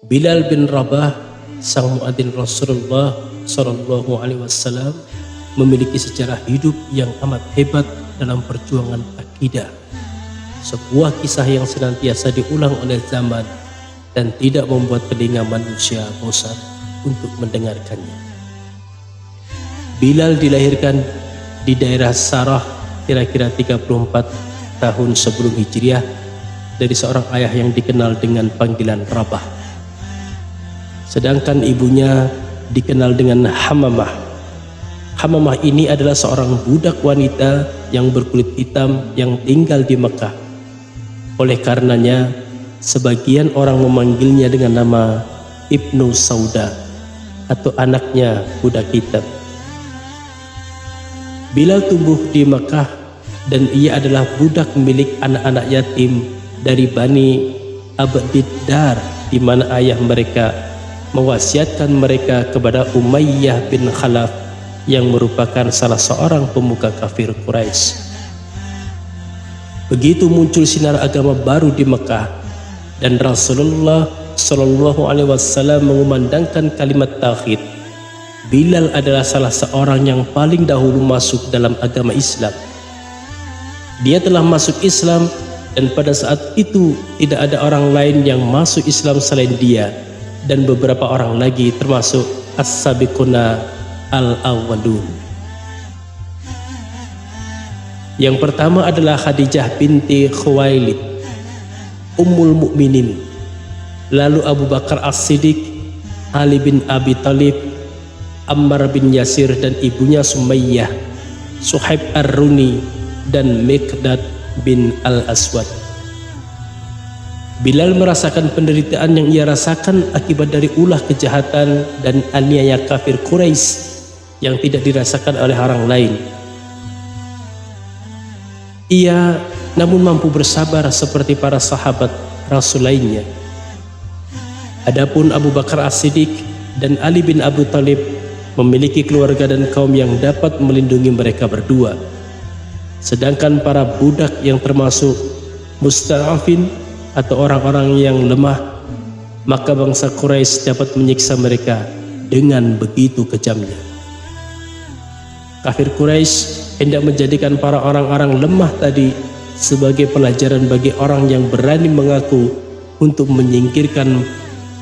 Bilal bin Rabah, sang muadzin Rasulullah Shallallahu Alaihi Wasallam, memiliki sejarah hidup yang amat hebat dalam perjuangan akidah. Sebuah kisah yang senantiasa diulang oleh zaman dan tidak membuat telinga manusia bosan untuk mendengarkannya. Bilal dilahirkan di daerah Sarah kira-kira 34 tahun sebelum Hijriah dari seorang ayah yang dikenal dengan panggilan Rabah. Sedangkan ibunya dikenal dengan Hamamah. Hamamah ini adalah seorang budak wanita yang berkulit hitam yang tinggal di Mekah. Oleh karenanya, sebagian orang memanggilnya dengan nama Ibnu Sauda atau anaknya budak hitam. Bilal tumbuh di Mekah dan ia adalah budak milik anak-anak yatim dari Bani Abdiddar, di mana ayah mereka mewasiatkan mereka kepada Umayyah bin Khalaf yang merupakan salah seorang pemuka kafir Quraisy. Begitu muncul sinar agama baru di Mekah dan Rasulullah Shallallahu Alaihi Wasallam mengumandangkan kalimat tauhid, Bilal adalah salah seorang yang paling dahulu masuk dalam agama Islam. Dia telah masuk Islam dan pada saat itu tidak ada orang lain yang masuk Islam selain dia dan beberapa orang lagi termasuk as-sabiquna al-awwalun. Yang pertama adalah Khadijah binti Khuwailid, Ummul Mukminin, lalu Abu Bakar As-Siddiq, Ali bin Abi Thalib, Ammar bin Yasir dan ibunya Sumayyah, Suhaib Ar-Runi dan Miqdad bin Al-Aswad. Bilal merasakan penderitaan yang ia rasakan akibat dari ulah kejahatan dan aniaya kafir Quraisy yang tidak dirasakan oleh orang lain. Ia namun mampu bersabar seperti para sahabat Rasul lainnya. Adapun Abu Bakar As-Siddiq dan Ali bin Abi Thalib memiliki keluarga dan kaum yang dapat melindungi mereka berdua. Sedangkan para budak yang termasuk musta'afin atau orang-orang yang lemah, maka bangsa Quraisy dapat menyiksa mereka dengan begitu kejamnya. Kafir Quraisy hendak menjadikan para orang-orang lemah tadi sebagai pelajaran bagi orang yang berani mengaku untuk menyingkirkan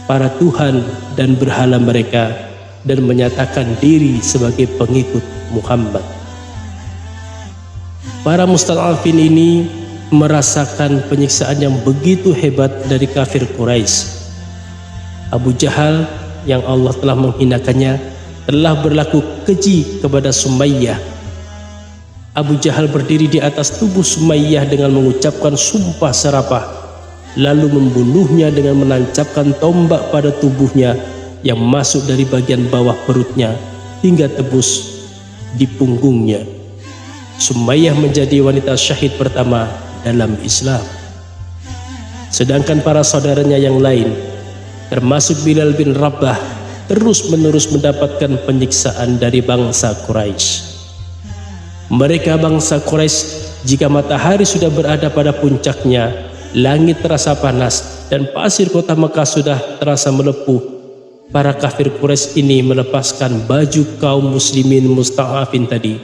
para Tuhan dan berhala mereka dan menyatakan diri sebagai pengikut Muhammad. Para mustad'afin ini merasakan penyiksaan yang begitu hebat dari kafir Quraisy. Abu Jahal yang Allah telah menghinakannya telah berlaku keji kepada Sumayyah. Abu Jahal berdiri di atas tubuh Sumayyah dengan mengucapkan sumpah serapah, lalu membunuhnya dengan menancapkan tombak pada tubuhnya yang masuk dari bagian bawah perutnya hingga tebus di punggungnya. Sumayyah menjadi wanita syahid pertama dalam Islam. Sedangkan para saudaranya yang lain, termasuk Bilal bin Rabah, terus-menerus mendapatkan penyiksaan dari bangsa Quraisy. Mereka bangsa Quraisy, jika matahari sudah berada pada puncaknya, langit terasa panas dan pasir kota Mekah sudah terasa melepuh, para kafir Quraisy ini melepaskan baju kaum muslimin musta'afin tadi,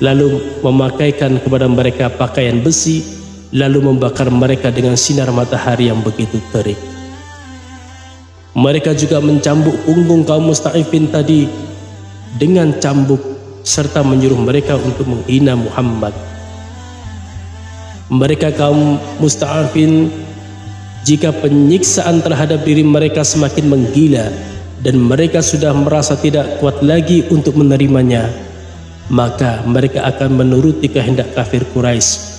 lalu memakaikan kepada mereka pakaian besi, lalu membakar mereka dengan sinar matahari yang begitu terik. Mereka juga mencambuk punggung kaum musta'afin tadi dengan cambuk serta menyuruh mereka untuk menghina Muhammad. Mereka kaum musta'afin, jika penyiksaan terhadap diri mereka semakin menggila dan mereka sudah merasa tidak kuat lagi untuk menerimanya, maka mereka akan menuruti kehendak kafir Quraisy.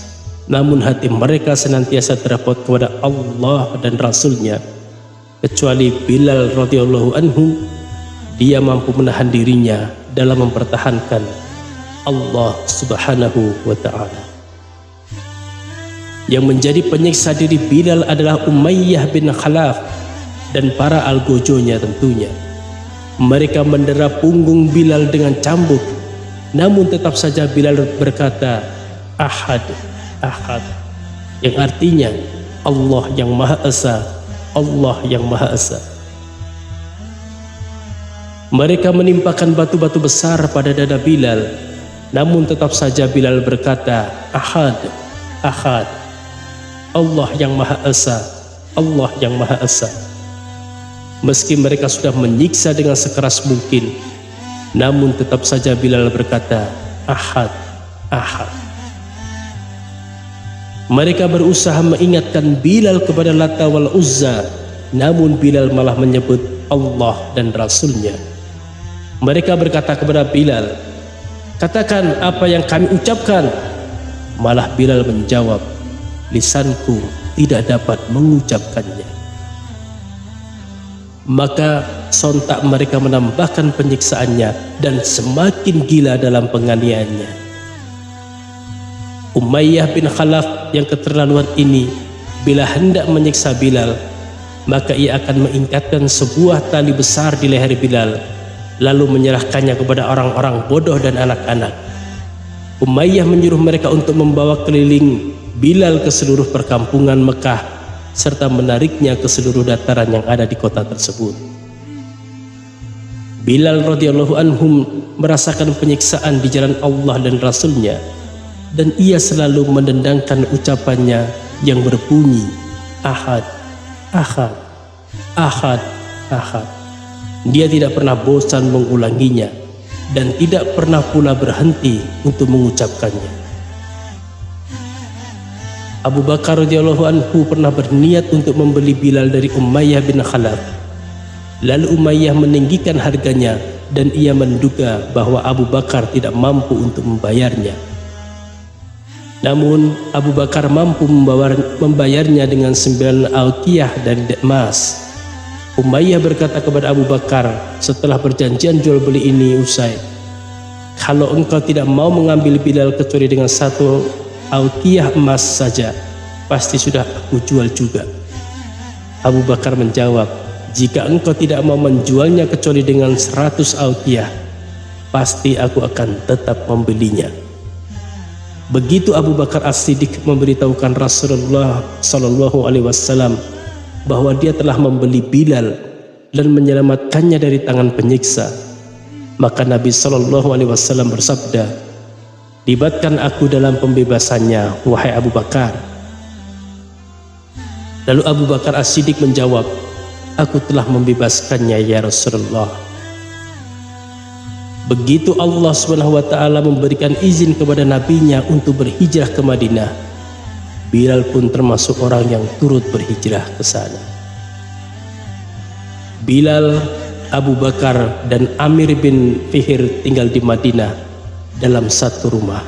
Namun hati mereka senantiasa terpaut kepada Allah dan Rasulnya, kecuali Bilal radhiyallahu anhu. Dia mampu menahan dirinya dalam mempertahankan Allah subhanahu wa ta'ala. Yang menjadi penyiksa diri Bilal adalah Umayyah bin Khalaf dan para algojonya tentunya. Mereka mendera punggung Bilal dengan cambuk, namun tetap saja Bilal berkata Ahad, Ahad, yang artinya Allah yang Maha Esa, Allah yang Maha Esa. Mereka menimpakan batu-batu besar pada dada Bilal, namun tetap saja Bilal berkata, Ahad, Ahad, Allah yang Maha Esa, Allah yang Maha Esa. Meski mereka sudah menyiksa dengan sekeras mungkin, namun tetap saja Bilal berkata, Ahad, Ahad. Mereka berusaha mengingatkan Bilal kepada Lata wal Uzza, namun Bilal malah menyebut Allah dan Rasulnya. Mereka berkata kepada Bilal, katakan apa yang kami ucapkan. Malah Bilal menjawab, lisanku tidak dapat mengucapkannya. Maka sontak mereka menambahkan penyiksaannya dan semakin gila dalam penganiayaannya. Umayyah bin Khalaf yang keterlaluan ini, bila hendak menyiksa Bilal, maka ia akan mengikatkan sebuah tali besar di leher Bilal, lalu menyerahkannya kepada orang-orang bodoh dan anak-anak. Umayyah menyuruh mereka untuk membawa keliling Bilal ke seluruh perkampungan Mekah serta menariknya ke seluruh dataran yang ada di kota tersebut. Bilal radhiyallahu anhum merasakan penyiksaan di jalan Allah dan Rasulnya, dan ia selalu mendendangkan ucapannya yang berbunyi Ahad, Ahad, Ahad, Ahad. Dia tidak pernah bosan mengulanginya dan tidak pernah pula berhenti untuk mengucapkannya. Abu Bakar radhiyallahu anhu pernah berniat untuk membeli Bilal dari Umayyah bin Khalaf. Lalu Umayyah meninggikan harganya dan ia menduga bahwa Abu Bakar tidak mampu untuk membayarnya. Namun Abu Bakar mampu membayarnya dengan 9 alqiyah dari emas. Umayyah berkata kepada Abu Bakar setelah perjanjian jual beli ini usai, kalau engkau tidak mau mengambil Bilal kecuali dengan 1 alqiyah emas saja, pasti sudah aku jual juga. Abu Bakar menjawab, jika engkau tidak mau menjualnya kecuali dengan 100 alqiyah, pasti aku akan tetap membelinya. Begitu Abu Bakar As-Siddiq memberitahukan Rasulullah Sallallahu Alaihi Wasallam bahwa dia telah membeli Bilal dan menyelamatkannya dari tangan penyiksa, maka Nabi Sallallahu Alaihi Wasallam bersabda, libatkan aku dalam pembebasannya, wahai Abu Bakar. Lalu Abu Bakar As-Siddiq menjawab, aku telah membebaskannya ya Rasulullah. Begitu Allah SWT memberikan izin kepada nabinya untuk berhijrah ke Madinah, Bilal pun termasuk orang yang turut berhijrah ke sana. Bilal, Abu Bakar dan Amir bin Fihr tinggal di Madinah dalam satu rumah.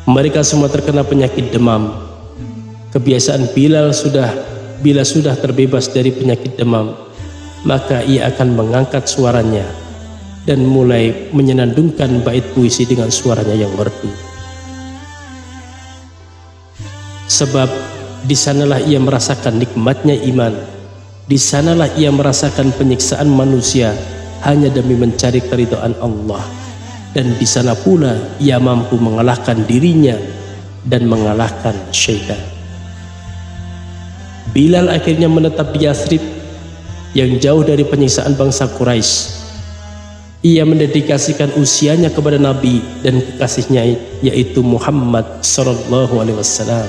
Mereka semua terkena penyakit demam. Kebiasaan Bilal bila sudah terbebas dari penyakit demam, maka ia akan mengangkat suaranya dan mulai menyenandungkan bait puisi dengan suaranya yang merdu. Sebab di sanalah ia merasakan nikmatnya iman, di sanalah ia merasakan penyiksaan manusia hanya demi mencari keridhaan Allah, dan di sana pula ia mampu mengalahkan dirinya dan mengalahkan syaitan. Bilal akhirnya menetap di Yathrib yang jauh dari penyiksaan bangsa Quraisy. Ia mendedikasikan usianya kepada Nabi dan kekasihnya yaitu Muhammad sallallahu alaihi wasallam.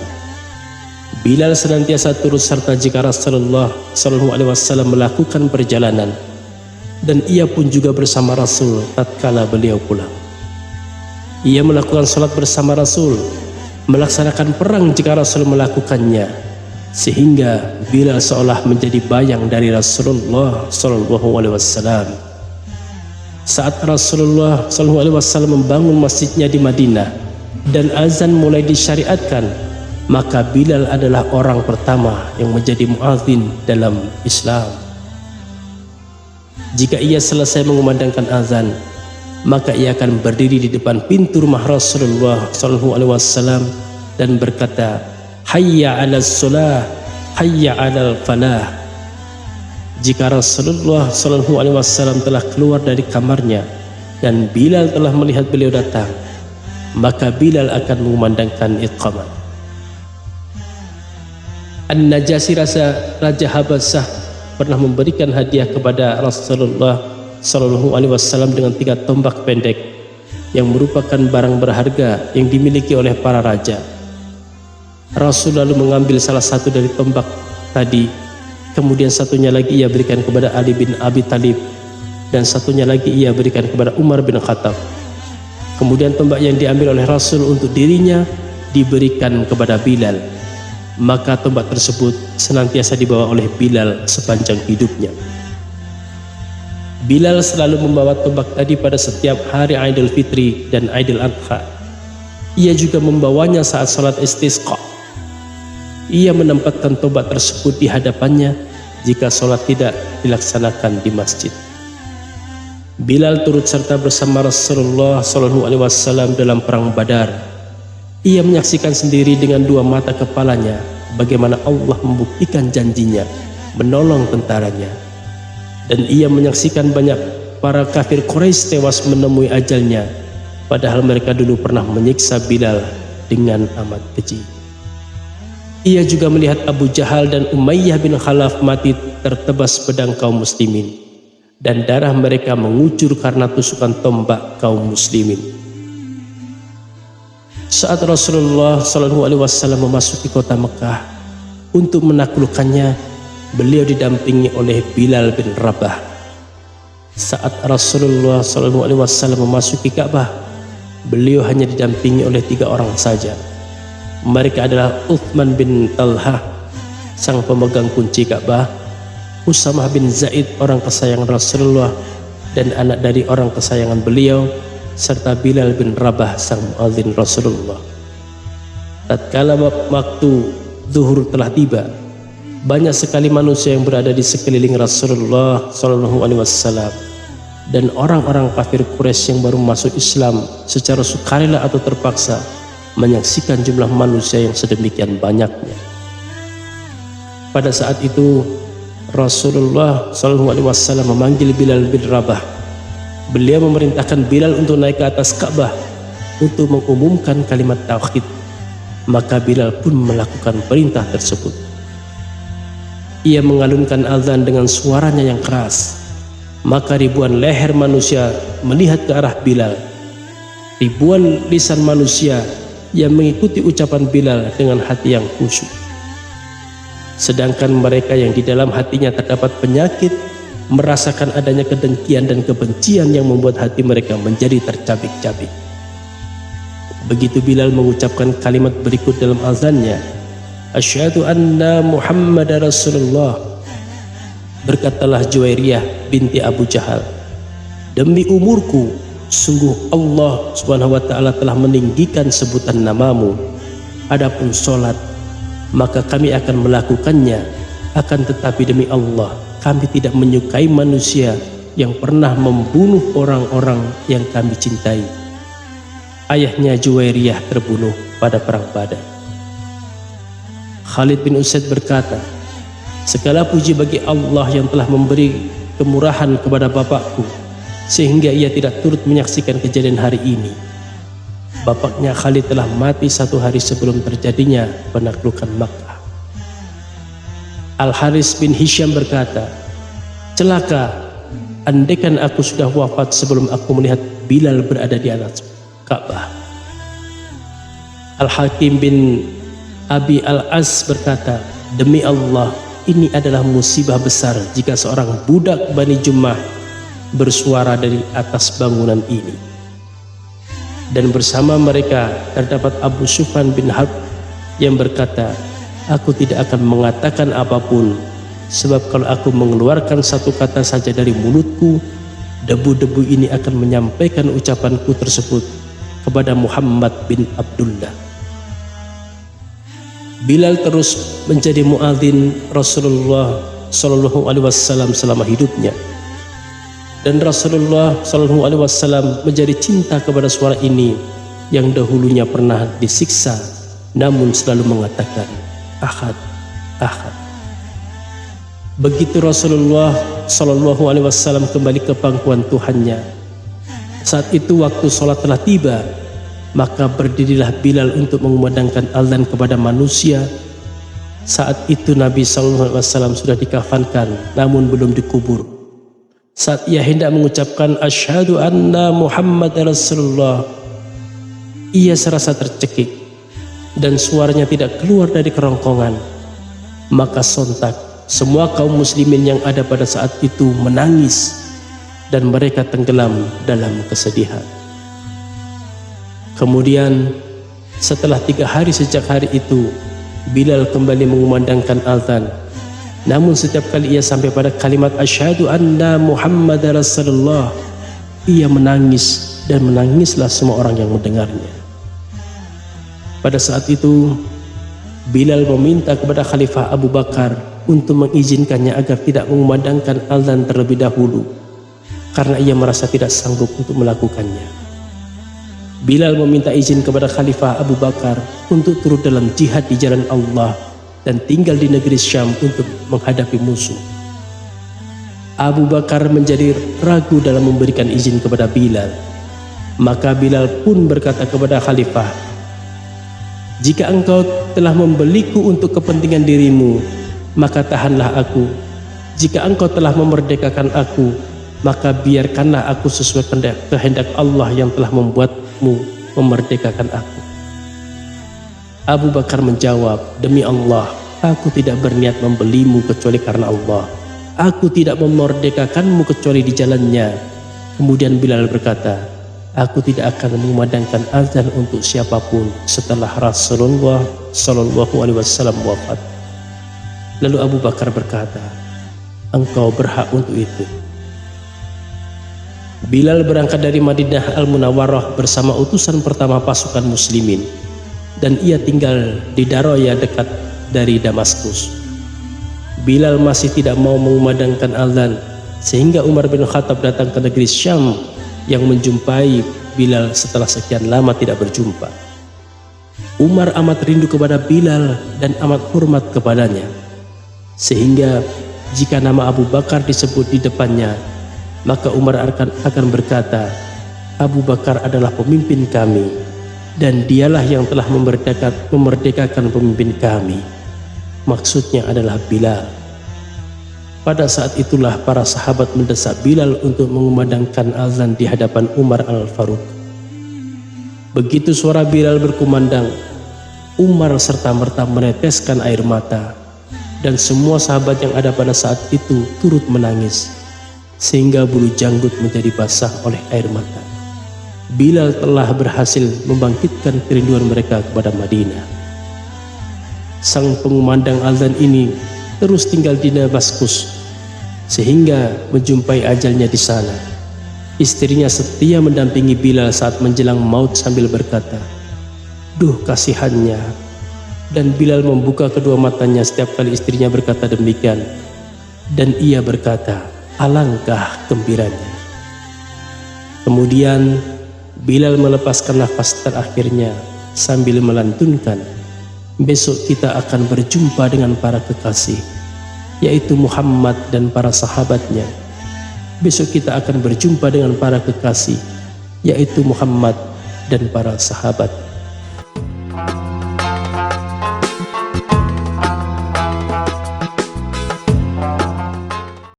Bilal senantiasa turut serta jika Rasulullah sallallahu alaihi wasallam melakukan perjalanan, dan ia pun juga bersama Rasul tatkala beliau pulang. Ia melakukan salat bersama Rasul, melaksanakan perang jika Rasul melakukannya, sehingga Bilal seolah menjadi bayang dari Rasulullah sallallahu alaihi wasallam. Saat Rasulullah sallallahu alaihi wasallam membangun masjidnya di Madinah dan azan mulai disyariatkan, maka Bilal adalah orang pertama yang menjadi muadzin dalam Islam. Jika ia selesai mengumandangkan azan, maka ia akan berdiri di depan pintu rumah Rasulullah sallallahu alaihi wasallam dan berkata, hayya 'alas shalah, hayya 'alal falah. Jika Rasulullah sallallahu alaihi wasallam telah keluar dari kamarnya dan Bilal telah melihat beliau datang, maka Bilal akan mengumandangkan iqamah. An-Najasyi Raja Habasyah pernah memberikan hadiah kepada Rasulullah Shallallahu Alaihi Wasallam dengan 3 tombak pendek yang merupakan barang berharga yang dimiliki oleh para raja. Rasul lalu mengambil salah satu dari tombak tadi, kemudian satunya lagi ia berikan kepada Ali bin Abi Thalib, dan satunya lagi ia berikan kepada Umar bin Khattab. Kemudian tombak yang diambil oleh Rasul untuk dirinya diberikan kepada Bilal. Maka tombak tersebut senantiasa dibawa oleh Bilal sepanjang hidupnya. Bilal selalu membawa tombak tadi pada setiap hari Idul Fitri dan Idul Adha. Ia juga membawanya saat sholat istisqa. Ia menempatkan tombak tersebut di hadapannya jika sholat tidak dilaksanakan di masjid. Bilal turut serta bersama Rasulullah SAW dalam perang Badar. Ia menyaksikan sendiri dengan 2 mata kepalanya bagaimana Allah membuktikan janjinya menolong tentaranya. Dan ia menyaksikan banyak para kafir Quraisy tewas menemui ajalnya, padahal mereka dulu pernah menyiksa Bilal dengan amat keji. Ia juga melihat Abu Jahal dan Umayyah bin Khalaf mati tertebas pedang kaum muslimin, dan darah mereka mengucur karena tusukan tombak kaum muslimin. Saat Rasulullah SAW memasuki kota Mekah untuk menaklukkannya, beliau didampingi oleh Bilal bin Rabah. Saat Rasulullah SAW memasuki Ka'bah, beliau hanya didampingi oleh 3 orang saja. Mereka adalah Uthman bin Talhah, sang pemegang kunci Ka'bah, Usamah bin Zaid, orang kesayangan Rasulullah dan anak dari orang kesayangan beliau, serta Bilal bin Rabah, sang muadzin Rasulullah. Tatkala waktu zuhur telah tiba, banyak sekali manusia yang berada di sekeliling Rasulullah SAW, dan orang-orang kafir Quraisy yang baru masuk Islam secara sukarela atau terpaksa menyaksikan jumlah manusia yang sedemikian banyaknya. Pada saat itu Rasulullah SAW memanggil Bilal bin Rabah. Beliau memerintahkan Bilal untuk naik ke atas Ka'bah untuk mengumumkan kalimat tauhid. Maka Bilal pun melakukan perintah tersebut. Ia mengalunkan azan dengan suaranya yang keras. Maka ribuan leher manusia melihat ke arah Bilal. Ribuan lisan manusia yang mengikuti ucapan Bilal dengan hati yang khusyuk. Sedangkan mereka yang di dalam hatinya terdapat penyakit merasakan adanya kedengkian dan kebencian yang membuat hati mereka menjadi tercabik-cabik. Begitu Bilal mengucapkan kalimat berikut dalam azannya, Asyhadu anna Muhammad Rasulullah, berkatalah Juwairiyah binti Abu Jahal, demi umurku, sungguh Allah Subhanahu wa ta'ala telah meninggikan sebutan namamu. Adapun sholat, maka kami akan melakukannya. Akan tetapi demi Allah, kami tidak menyukai manusia yang pernah membunuh orang-orang yang kami cintai. Ayahnya Juwairiyah terbunuh pada perang Badar. Khalid bin Usaid berkata, segala puji bagi Allah yang telah memberi kemurahan kepada bapakku sehingga ia tidak turut menyaksikan kejadian hari ini. Bapaknya Khalid telah mati 1 hari sebelum terjadinya penaklukan Makkah. Al-Haris bin Hisham berkata, celaka, andaikan aku sudah wafat sebelum aku melihat Bilal berada di atas Ka'bah. Al-Hakim bin Abi Al-As berkata, demi Allah, ini adalah musibah besar jika seorang budak Bani Jummah bersuara dari atas bangunan ini. Dan bersama mereka terdapat Abu Sufyan bin Harb yang berkata, aku tidak akan mengatakan apapun, sebab kalau aku mengeluarkan satu kata saja dari mulutku, debu-debu ini akan menyampaikan ucapanku tersebut kepada Muhammad bin Abdullah. Bilal terus menjadi muadzin Rasulullah SAW selama hidupnya, dan Rasulullah SAW menjadi cinta kepada suara ini yang dahulunya pernah disiksa, namun selalu mengatakan ahad, ahad. Begitu Rasulullah SAW kembali ke pangkuan Tuhannya, saat itu waktu sholat telah tiba. Maka berdirilah Bilal untuk mengumandangkan azan kepada manusia. Saat itu Nabi SAW sudah dikafankan namun belum dikubur. Saat ia hendak mengucapkan asyhadu anna Muhammad Rasulullah, ia serasa tercekik dan suaranya tidak keluar dari kerongkongan. Maka sontak semua kaum muslimin yang ada pada saat itu menangis dan mereka tenggelam dalam kesedihan. Kemudian setelah 3 hari sejak hari itu, Bilal kembali mengumandangkan azan. Namun setiap kali ia sampai pada kalimat asyhadu anna Muhammad Rasulullah, ia menangis dan menangislah semua orang yang mendengarnya. Pada saat itu Bilal meminta kepada Khalifah Abu Bakar untuk mengizinkannya agar tidak mengumandangkan azan terlebih dahulu, karena ia merasa tidak sanggup untuk melakukannya. Bilal meminta izin kepada Khalifah Abu Bakar untuk turut dalam jihad di jalan Allah dan tinggal di negeri Syam untuk menghadapi musuh. Abu Bakar menjadi ragu dalam memberikan izin kepada Bilal. Maka Bilal pun berkata kepada Khalifah, "Jika engkau telah membeliku untuk kepentingan dirimu, maka tahanlah aku. Jika engkau telah memerdekakan aku, maka biarkanlah aku sesuai kehendak Allah yang telah membuatmu memerdekakan aku." Abu Bakar menjawab, "Demi Allah, aku tidak berniat membelimu kecuali karena Allah. Aku tidak memerdekakanmu kecuali di jalannya." Kemudian Bilal berkata, "Aku tidak akan mengumandangkan azan untuk siapapun setelah Rasulullah Shallallahu Alaihi Wasallam wafat." Lalu Abu Bakar berkata, "Engkau berhak untuk itu." Bilal berangkat dari Madinah Al-Munawwarah bersama utusan pertama pasukan muslimin, dan ia tinggal di Daroya dekat dari Damaskus. Bilal masih tidak mau mengumandangkan azan, sehingga Umar bin Khattab datang ke negeri Syam yang menjumpai Bilal setelah sekian lama tidak berjumpa. Umar amat rindu kepada Bilal dan amat hormat kepadanya, sehingga jika nama Abu Bakar disebut di depannya, maka Umar akan berkata, "Abu Bakar adalah pemimpin kami, dan dialah yang telah memerdekakan pemimpin kami." Maksudnya adalah Bilal. Pada saat itulah para sahabat mendesak Bilal untuk mengumandangkan azan di hadapan Umar Al-Faruq. Begitu suara Bilal berkumandang, Umar serta-merta meneteskan air mata, dan semua sahabat yang ada pada saat itu turut menangis, sehingga bulu janggut menjadi basah oleh air mata. Bilal telah berhasil membangkitkan kerinduan mereka kepada Madinah. Sang pengumandang azan ini terus tinggal di Damaskus sehingga menjumpai ajalnya di sana. Istrinya setia mendampingi Bilal saat menjelang maut sambil berkata, "Duh kasihannya." Dan Bilal membuka kedua matanya setiap kali istrinya berkata demikian, dan ia berkata, "Alangkah gembiranya." Kemudian Bilal melepaskan nafas terakhirnya sambil melantunkan, "Besok kita akan berjumpa dengan para kekasih, yaitu Muhammad dan para sahabatnya. Besok kita akan berjumpa dengan para kekasih, yaitu Muhammad dan para sahabat."